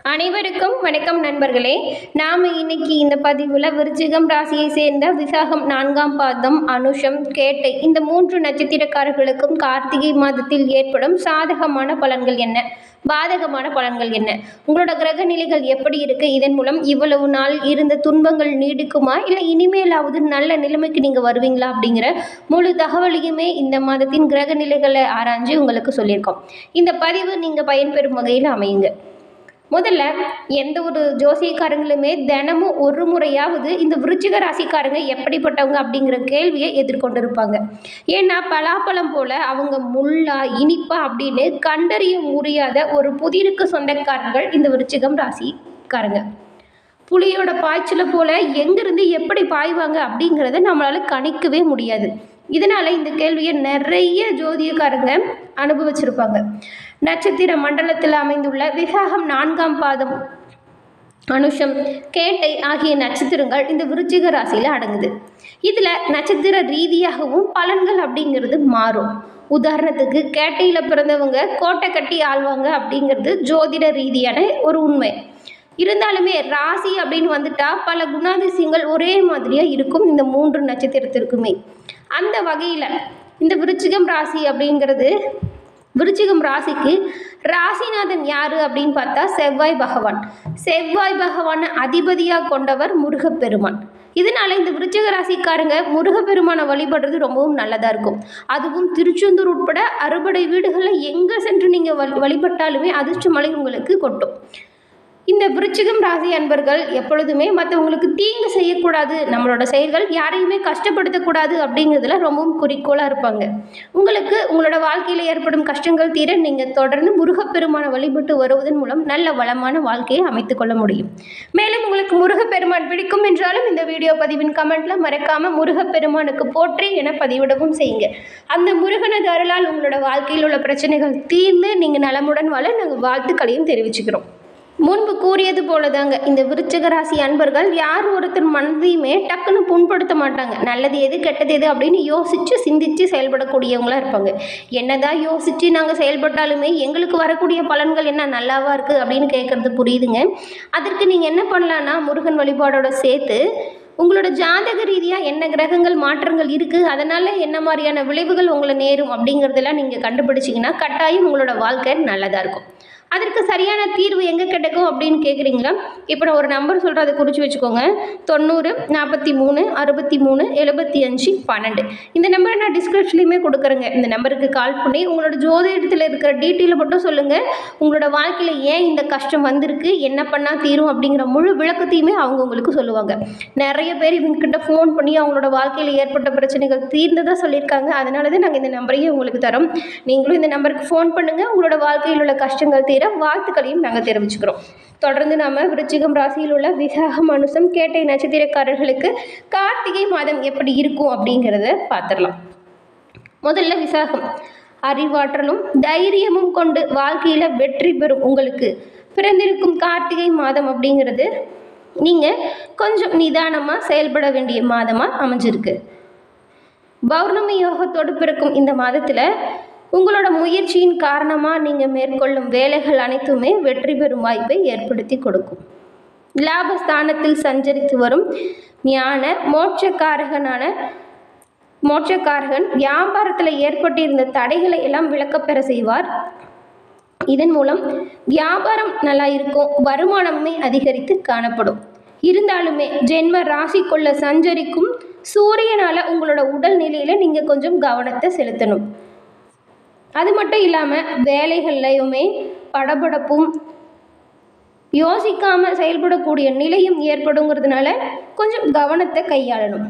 அனைவருக்கும் வணக்கம் நண்பர்களே. நாம் இன்னைக்கு இந்த பதிவில் விருச்சிகம் ராசியை சேர்ந்த விசாகம் 4ஆம் பாதம், அனுஷம், கேட்டை இந்த 3 நட்சத்திரக்காரர்களுக்கும் கார்த்திகை மாதத்தில் ஏற்படும் சாதகமான பலன்கள் என்ன, பாதகமான பலன்கள் என்ன, உங்களோட கிரக நிலைகள் எப்படி இருக்குது, இதன் மூலம் இவ்வளவு நாள் இருந்த துன்பங்கள் நீடிக்குமா இல்லை இனிமேலாவது நல்ல நிலைமைக்கு நீங்கள் வருவீங்களா அப்படிங்கிற முழு தகவலையுமே இந்த மாதத்தின் கிரக நிலைகளை ஆராய்ஞ்சு உங்களுக்கு சொல்லியிருக்கோம். இந்த பதிவு நீங்கள் பயன்பெறும் வகையில் அமையுங்க. முதல்ல எந்த ஒரு ஜோசியக்காரங்களுமே தினமும் ஒரு முறையாவது இந்த விருச்சிக ராசிக்காரங்க எப்படிப்பட்டவங்க அப்படிங்கிற கேள்வியை எதிர்கொண்டு இருப்பாங்க. ஏன்னா பலாப்பழம் போல அவங்க முள்ளா இனிப்பா அப்படின்னு கண்டறிய முடியாத ஒரு புதிருக்கு சொந்தக்காரர்கள் இந்த விருச்சிகம் ராசிக்காரங்க. புலியோட பாய்ச்சலை போல எங்கிருந்து எப்படி பாய்வாங்க அப்படிங்கிறத நம்மளால கணிக்கவே முடியாது. இதனால இந்த கேள்வியை நிறைய ஜோதியக்காரங்க அனுபவிச்சிருப்பாங்க. நட்சத்திர மண்டலத்தில் அமைந்துள்ள விசாகம் 4ஆம் பாதம், அனுஷம், கேட்டை ஆகிய நட்சத்திரங்கள் இந்த விருச்சிக ராசியில் அடங்குது. இதில் நட்சத்திர ரீதியாகவும் பலன்கள் அப்படிங்கிறது மாறும். உதாரணத்துக்கு கேட்டையில் பிறந்தவங்க கோட்டை கட்டி ஆள்வாங்க அப்படிங்கிறது ஜோதிட ரீதியான ஒரு உண்மை. இருந்தாலுமே ராசி அப்படின்னு வந்துட்டா பல குணாதிசயங்கள் ஒரே மாதிரியாக இருக்கும் இந்த 3 நட்சத்திரத்திற்குமே. அந்த வகையில் இந்த விருச்சிகம் ராசி அப்படிங்கிறது, விருச்சிகம் ராசிக்கு ராசிநாதன் யார் அப்படின்னு பார்த்தா செவ்வாய் பகவான். செவ்வாய் பகவானை அதிபதியாக கொண்டவர் முருகப்பெருமான். இதனால இந்த விருச்சிக ராசிக்காரங்க முருகப்பெருமானை வழிபடுறது ரொம்பவும் நல்லதாக இருக்கும். அதுவும் திருச்செந்தூர் உட்பட 60 வீடுகளில் எங்கே சென்று நீங்கள் வழிபட்டாலுமே அதிர்ஷ்ட மழை உங்களுக்கு கொட்டும். இந்த விருச்சிகம் ராசி அன்பர்கள் எப்பொழுதுமே மற்றவங்களுக்கு தீங்கு செய்யக்கூடாது, நம்மளோட செயல்கள் யாரையுமே கஷ்டப்படுத்தக்கூடாது அப்படிங்கிறதுல ரொம்பவும் குறிக்கோளாக இருப்பாங்க. உங்களுக்கு உங்களோட வாழ்க்கையில் ஏற்படும் கஷ்டங்கள் தீர நீங்கள் தொடர்ந்து முருகப்பெருமானை வழிபட்டு வருவதன் மூலம் நல்ல வளமான வாழ்க்கையை அமைத்துக் கொள்ள முடியும். மேலும் உங்களுக்கு முருகப்பெருமான் பிடிக்கும் என்றாலும் இந்த வீடியோ பதிவின் கமெண்ட்டில் மறக்காமல் முருகப்பெருமானுக்கு போற்றி என பதிவிடவும் செய்யுங்க. அந்த முருகனது அருளால் உங்களோட வாழ்க்கையில் உள்ள பிரச்சனைகள் தீர்ந்து நீங்கள் நலமுடன் வாழ நாங்கள் வாழ்த்துக்களையும் தெரிவிச்சுக்கிறோம். முன்பு கூறியது போலதாங்க இந்த விருச்சிக ராசி அன்பர்கள் யார் ஒருத்தர் மனதையுமே டக்குன்னு புண்படுத்த மாட்டாங்க. நல்லது எது கெட்டது எது அப்படின்னு யோசித்து சிந்தித்து செயல்படக்கூடியவங்களாக இருப்பாங்க. என்னதான் யோசித்து நாங்கள் செயல்பட்டாலுமே எங்களுக்கு வரக்கூடிய பலன்கள் என்ன நல்லாவா இருக்குது அப்படின்னு கேட்குறது புரியுதுங்க. அதற்கு நீங்கள் என்ன பண்ணலான்னா முருகன் வழிபாடோட சேர்த்து உங்களோட ஜாதக ரீதியாக என்ன கிரகங்கள் மாற்றங்கள் இருக்குது, அதனால் என்ன மாதிரியான விளைவுகள் உங்களை நேரும் அப்படிங்கிறதெல்லாம் நீங்கள் கண்டுபிடிச்சிங்கன்னா கட்டாயம் உங்களோட வாழ்க்கை நல்லதாக இருக்கும். அதற்கு சரியான தீர்வு எங்கே கிடைக்கும் அப்படின்னு கேட்குறீங்களா? இப்போ நான் ஒரு நம்பர் சொல்கிறேன், அதை குறித்து வச்சுக்கோங்க. 90 43 63 75 12. இந்த நம்பரை நான் டிஸ்கிரிப்ஷன்லையுமே கொடுக்குறேங்க. இந்த நம்பருக்கு கால் பண்ணி உங்களோட ஜோதிடத்தில் இருக்கிற டீட்டெயிலை மட்டும் சொல்லுங்கள். உங்களோட வாழ்க்கையில் ஏன் இந்த கஷ்டம் வந்திருக்கு, என்ன பண்ணால் தீரும் அப்படிங்கிற முழு விளக்கத்தையுமே அவங்க உங்களுக்கு சொல்லுவாங்க. நிறைய பேர் இவங்ககிட்ட ஃபோன் பண்ணி அவங்களோட வாழ்க்கையில் ஏற்பட்ட பிரச்சனைகள் தீர்ந்ததாக சொல்லியிருக்காங்க. அதனால தான் நாங்கள் இந்த நம்பரையே உங்களுக்கு தரோம். நீங்களும் இந்த நம்பருக்கு ஃபோன் பண்ணுங்கள். உங்களோட வாழ்க்கையில் உள்ள கஷ்டங்கள் வாழ்த்துக்களையும் நாங்கள் தெரிவிச்சுக்கிறோம். தொடர்ந்து நாம விருச்சிகம் ராசியில் உள்ள விசாகம், அனுஷம், கேட்டை நட்சத்திரக்காரர்களுக்கு கார்த்திகை மாதம் எப்படி இருக்கும் அப்படிங்கிறத பார்த்துடலாம். முதல்ல விசாகம். அறிவாற்றலும் தைரியமும் கொண்டு வாழ்க்கையில் வெற்றி பெறும் உங்களுக்கு பிறந்திருக்கும் கார்த்திகை மாதம் அப்படிங்கிறது நீங்கள் கொஞ்சம் நிதானமாக செயல்பட வேண்டிய மாதமாக அமைஞ்சிருக்கு. பௌர்ணமி யோகத்தோடு பிறக்கும் இந்த மாதத்தில் உங்களோட முயற்சியின் காரணமாக நீங்கள் மேற்கொள்ளும் வேலைகள் அனைத்துமே வெற்றி பெறும் வாய்ப்பை ஏற்படுத்தி கொடுக்கும். லாபஸ்தானத்தில் சஞ்சரித்து வரும் ஞான மோட்சக்காரகன் வியாபாரத்தில் ஏற்பட்டிருந்த தடைகளை எல்லாம் விளக்கப்பெற செய்வார். இதன் மூலம் வியாபாரம் நல்லா இருக்கும், வருமானமே அதிகரித்து காணப்படும். இருந்தாலுமே ஜென்ம ராசிக்குள்ள சஞ்சரிக்கும் சூரியனால் உங்களோட உடல் நிலையில் நீங்கள் கொஞ்சம் கவனத்தை செலுத்தணும். அது மட்டும் இல்லாமல் வேலைகள்லையுமே படபடப்பும் யோசிக்காமல் செயல்படக்கூடிய நிலையும் ஏற்படுங்கிறதுனால கொஞ்சம் கவனத்தை கையாளணும்.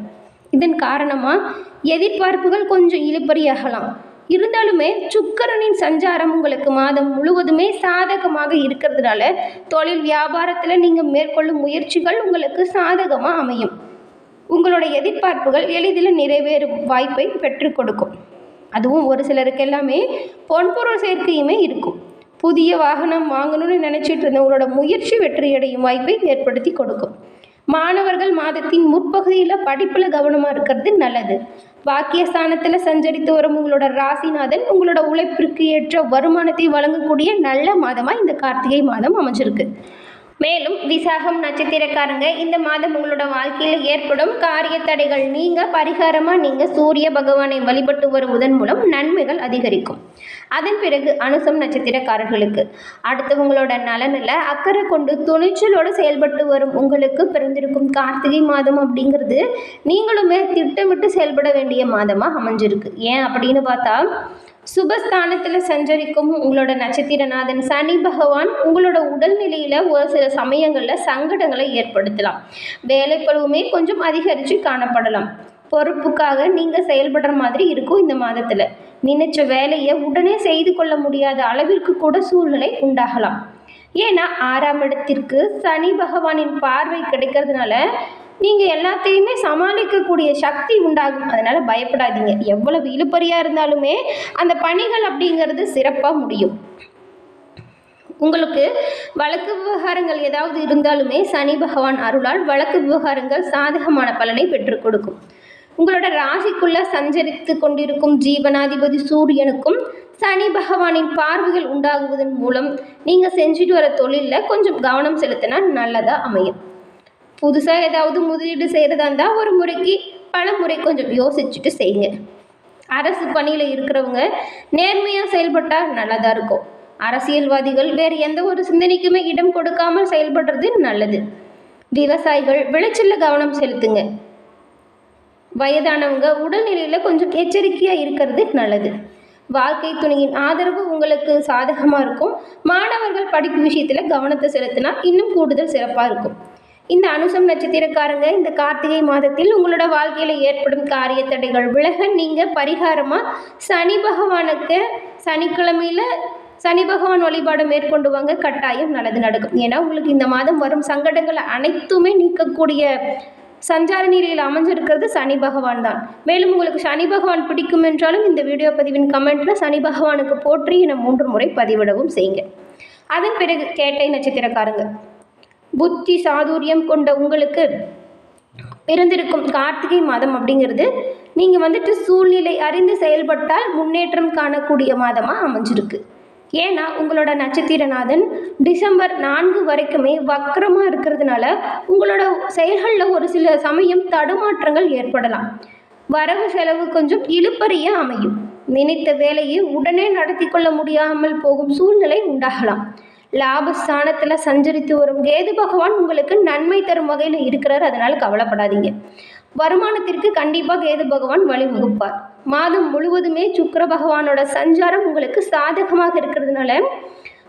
இதன் காரணமாக எதிர்பார்ப்புகள் கொஞ்சம் இழுபறியாகலாம். இருந்தாலுமே சுக்கிரனின் சஞ்சாரம் உங்களுக்கு மாதம் முழுவதுமே சாதகமாக இருக்கிறதுனால தொழில் வியாபாரத்தில் நீங்கள் மேற்கொள்ளும் முயற்சிகள் உங்களுக்கு சாதகமாக அமையும். உங்களோட எதிர்பார்ப்புகள் எளிதில் நிறைவேறும் வாய்ப்பை பெற்றுக் கொடுக்கும். அதுவும் ஒரு சிலருக்கு எல்லாமே பொன்பொருள் சேர்க்கையுமே இருக்கும். புதிய வாகனம் வாங்கணும்னு நினச்சிட்டு இருந்த உங்களோட முயற்சி வெற்றியடையும் வாய்ப்பை ஏற்படுத்தி கொடுக்கும். மாணவர்கள் மாதத்தின் முற்பகுதியில் படிப்பில் கவனமாக இருக்கிறது நல்லது. பாக்கியஸ்தானத்தில் சஞ்சரித்து வரும் உங்களோட ராசிநாதன் உங்களோட உழைப்பிற்கு ஏற்ற வருமானத்தை வழங்கக்கூடிய நல்ல மாதமாக இந்த கார்த்திகை மாதம் அமைஞ்சிருக்கு. மேலும் விசாகம் நட்சத்திரக்காரங்க இந்த மாதம் உங்களோட வாழ்க்கையில் ஏற்படும் காரிய தடைகள் நீங்க பரிகாரமாக நீங்கள் சூரிய பகவானை வழிபட்டு வருவதன் மூலம் நன்மைகள் அதிகரிக்கும். அதன் பிறகு அனுசம் நட்சத்திரக்காரர்களுக்கு அடுத்தவங்களோட நலனில் அக்கறை கொண்டு துணிச்சலோடு செயல்பட்டு வரும் உங்களுக்கு பிறந்திருக்கும் கார்த்திகை மாதம் அப்படிங்கிறது நீங்களுமே திட்டமிட்டு செயல்பட வேண்டிய மாதமாக அமைஞ்சிருக்கு. ஏன் அப்படின்னு பார்த்தா சுபஸ்தானத்தில் சஞ்சரிக்கும் உங்களோட நட்சத்திரநாதன் சனி பகவான் உங்களோட உடல்நிலையில் ஒரு சில சமயங்களில் சங்கடங்களை ஏற்படுத்தலாம். வேலைப்பளுவுமே கொஞ்சம் அதிகரித்து காணப்படலாம். பொறுப்புக்காக நீங்கள் செயல்படுற மாதிரி இருக்கும். இந்த மாதத்தில் நினைச்ச வேலையை உடனே செய்து கொள்ள முடியாத அளவிற்கு கூட சூழ்நிலை உண்டாகலாம். ஏன்னா 6ஆம் இடத்திற்கு சனி பகவானின் பார்வை கிடைக்கிறதுனால நீங்கள் எல்லாத்தையுமே சமாளிக்கக்கூடிய சக்தி உண்டாகும். அதனால் பயப்படாதீங்க. எவ்வளவு இழுபறியாக இருந்தாலுமே அந்த பணிகள் அப்படிங்கிறது சிறப்பாக முடியும். உங்களுக்கு வழக்கு விவகாரங்கள் ஏதாவது இருந்தாலுமே சனி பகவான் அருளால் வழக்கு விவகாரங்கள் சாதகமான பலனை பெற்றுக் கொடுக்கும். உங்களோட ராசிக்குள்ள சஞ்சரித்து கொண்டிருக்கும் ஜீவனாதிபதி சூரியனுக்கும் சனி பகவானின் பார்வைகள் உண்டாகுவதன் மூலம் நீங்கள் செஞ்சுட்டு வர தொழிலில் கொஞ்சம் கவனம் செலுத்தினா நல்லதாக அமையும். புதுசாக ஏதாவது முதலீடு செய்கிறதா இருந்தால் ஒரு முறைக்கு பல முறை கொஞ்சம் யோசிச்சுட்டு செய்யுங்க. அரசு பணியில் இருக்கிறவங்க நேர்மையாக செயல்பட்டால் நல்லதாக இருக்கும். அரசியல்வாதிகள் வேறு எந்த ஒரு சிந்தனைக்குமே இடம் கொடுக்காமல் செயல்படுறது நல்லது. விவசாயிகள் விளைச்சலில் கவனம் செலுத்துங்க. வயதானவங்க உடல்நிலையில் கொஞ்சம் எச்சரிக்கையாக இருக்கிறது நல்லது. வாழ்க்கை துணையின் ஆதரவு உங்களுக்கு சாதகமாக இருக்கும். மாணவர்கள் படிப்பு விஷயத்தில் கவனத்தை செலுத்தினா இன்னும் கூடுதல் சிறப்பாக இருக்கும். இந்த அனுசம் நட்சத்திரக்காரங்க இந்த கார்த்திகை மாதத்தில் உங்களோட வாழ்க்கையில் ஏற்படும் காரிய தடைகள் விலக நீங்கள் பரிகாரமாக சனி பகவானுக்கு சனிக்கிழமையில் சனி பகவான் வழிபாடு மேற்கொண்டு வாங்க. கட்டாயம் நல்லது நடக்கும். ஏன்னா உங்களுக்கு இந்த மாதம் வரும் சங்கடங்களை அனைத்துமே நீக்கக்கூடிய சஞ்சார நிலையில் அமைஞ்சிருக்கிறது சனி பகவான் தான். மேலும் உங்களுக்கு சனி பகவான் பிடிக்கும் என்றாலும் இந்த வீடியோ பதிவின் கமெண்ட்டில் சனி பகவானுக்கு போற்றி என 3 முறை பதிவிடவும் செய்யுங்க. அதன் பிறகு கேட்டை நட்சத்திரக்காரங்க புத்தி சாதுரியம் கொண்ட உங்களுக்கு பிறந்திருக்கும் கார்த்திகை மாதம் அப்படிங்கிறது நீங்கள் சூழ்நிலை அறிந்து செயல்பட்டால் முன்னேற்றம் காணக்கூடிய மாதமாக அமைஞ்சிருக்கு. ஏன்னா உங்களோட நட்சத்திரநாதன் டிசம்பர் 4 வரைக்குமே வக்கரமாக இருக்கிறதுனால உங்களோட செயல்களில் ஒரு சில சமயம் தடுமாற்றங்கள் ஏற்படலாம். வரவு செலவு கொஞ்சம் இழுபறியாக அமையும். நினைத்த வேலையை உடனே நடத்தி கொள்ள முடியாமல் போகும் சூழ்நிலை உண்டாகலாம். லாபஸ்தானத்தில் சஞ்சரித்து வரும் கேது பகவான் உங்களுக்கு நன்மை தரும் வகையில் இருக்கிறார். அதனால் கவலைப்படாதீங்க. வருமானத்திற்கு கண்டிப்பாக கேது பகவான் வழிவகுப்பார். மாதம் முழுவதுமே சுக்கிர பகவானோட சஞ்சாரம் உங்களுக்கு சாதகமாக இருக்கிறதுனால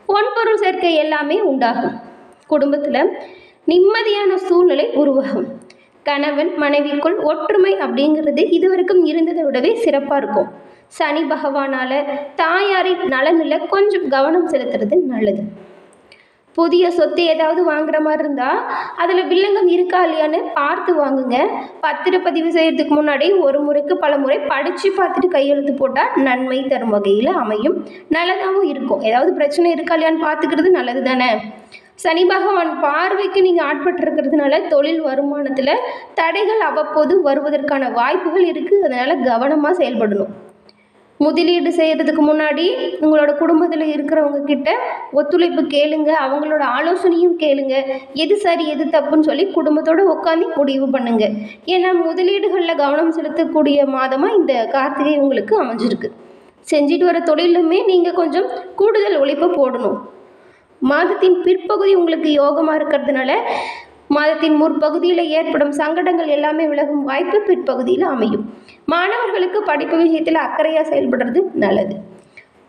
பொன்பொருள் சேர்க்கை எல்லாமே உண்டாகும். குடும்பத்தில் நிம்மதியான சூழ்நிலை உருவாகும். கணவன் மனைவிக்குள் ஒற்றுமை அப்படிங்கிறது இதுவரைக்கும் இருந்ததை விடவே சிறப்பாக இருக்கும். சனி பகவானால் தாயாரின் நலனில் கொஞ்சம் கவனம் செலுத்துறது நல்லது. புதிய சொத்து ஏதாவது வாங்குற மாதிரி இருந்தால் அதில் வில்லங்கம் இருக்கா இல்லையான்னு பார்த்து வாங்குங்க. பத்திரப்பதிவு செய்கிறதுக்கு முன்னாடி ஒரு முறைக்கு பல முறை படித்து பார்த்துட்டு கையெழுத்து போட்டால் நன்மை தரும் வகையில் அமையும். நல்லதாகவும் இருக்கும். ஏதாவது பிரச்சனை இருக்கா இல்லையான்னு பார்த்துக்கிறது நல்லது தானே. சனி பகவான் பார்வைக்கு நீங்கள் ஆட்பட்டிருக்கிறதுனால தொழில் வருமானத்தில் தடைகள் அவ்வப்போது வருவதற்கான வாய்ப்புகள் இருக்குது. அதனால் கவனமாக செயல்படணும். முதலீடு செய்கிறதுக்கு முன்னாடி உங்களோட குடும்பத்தில் இருக்கிறவங்க கிட்ட ஒத்துழைப்பு கேளுங்க. அவங்களோட ஆலோசனையும் கேளுங்க. எது சரி எது தப்புன்னு சொல்லி குடும்பத்தோடு உட்காந்து முடிவு பண்ணுங்க. ஏன்னா முதலீடுகளில் கவனம் செலுத்தக்கூடிய மாதமாக இந்த கார்த்திகை உங்களுக்கு அமைஞ்சிருக்கு. செஞ்சுட்டு வர தொழிலுமே நீங்கள் கொஞ்சம் கூடுதல் உழைப்பு போடணும். மாதத்தின் பிற்பகுதி உங்களுக்கு யோகமாக இருக்கிறதுனால மாதத்தின் முற்பகுதியில் ஏற்படும் சங்கடங்கள் எல்லாமே விலகும் வாய்ப்பு பிற்பகுதியில் அமையும். மாணவர்களுக்கு படிப்பு விஷயத்தில் அக்கறையாக செயல்படுறது நல்லது.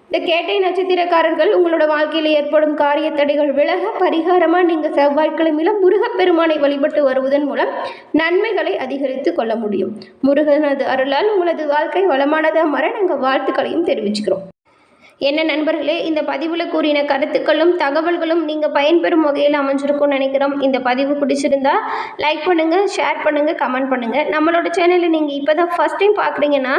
இந்த கேட்டை நட்சத்திரக்காரர்கள் உங்களோட வாழ்க்கையில் ஏற்படும் காரிய தடைகள் விலக பரிகாரமாக நீங்கள் செவ்வாய்க்கிழமையில் முருகப்பெருமானை வழிபட்டு வருவதன் மூலம் நன்மைகளை அதிகரித்து கொள்ள முடியும். முருகனது அருளால் உங்களது வாழ்க்கை வளமானதாக மாற நாங்கள் வாழ்த்துக்களையும் தெரிவிச்சுக்கிறோம். என்ன நண்பர்களே, இந்த பதிவில் கூறின கருத்துக்களும் தகவல்களும் நீங்கள் பயன்பெறும் வகையில் அமைஞ்சிருக்கும்னு நினைக்கிறோம். இந்த பதிவு பிடிச்சிருந்தா லைக் பண்ணுங்கள், ஷேர் பண்ணுங்கள், கமெண்ட் பண்ணுங்கள். நம்மளோட சேனலை நீங்கள் இப்போ தான் ஃபஸ்ட் டைம் பார்க்குறீங்கன்னா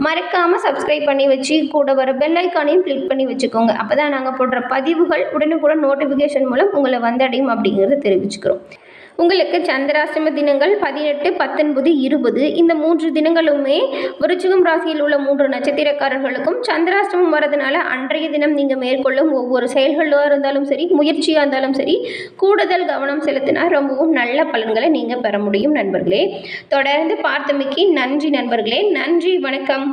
மறக்காமல் சப்ஸ்கிரைப் பண்ணி வச்சு கூட வர பெல் ஐக்கானையும் கிளிக் பண்ணி வச்சுக்கோங்க. அப்போ தான் நாங்கள் போடுற பதிவுகள் உடனுக்குடன் நோட்டிஃபிகேஷன் மூலம் உங்களை வந்தடையும் அப்படிங்கிறத தெரிவிச்சுக்கிறோம். உங்களுக்கு சந்திராஷ்டம தினங்கள் 18, 19, 20 இந்த 3 தினங்களுமே விருச்சிகம் ராசியில் உள்ள 3 நட்சத்திரக்காரர்களுக்கும் சந்திராஷ்டமம் வரதுனால அன்றைய தினம் நீங்கள் மேற்கொள்ளும் ஒவ்வொரு செயல்களாக இருந்தாலும் சரி, முயற்சியாக இருந்தாலும் சரி, கூடுதல் கவனம் செலுத்தினா ரொம்பவும் நல்ல பலன்களை நீங்கள் பெற முடியும் நண்பர்களே. தொடர்ந்து பார்த்தமைக்கு நன்றி நண்பர்களே. நன்றி, வணக்கம்.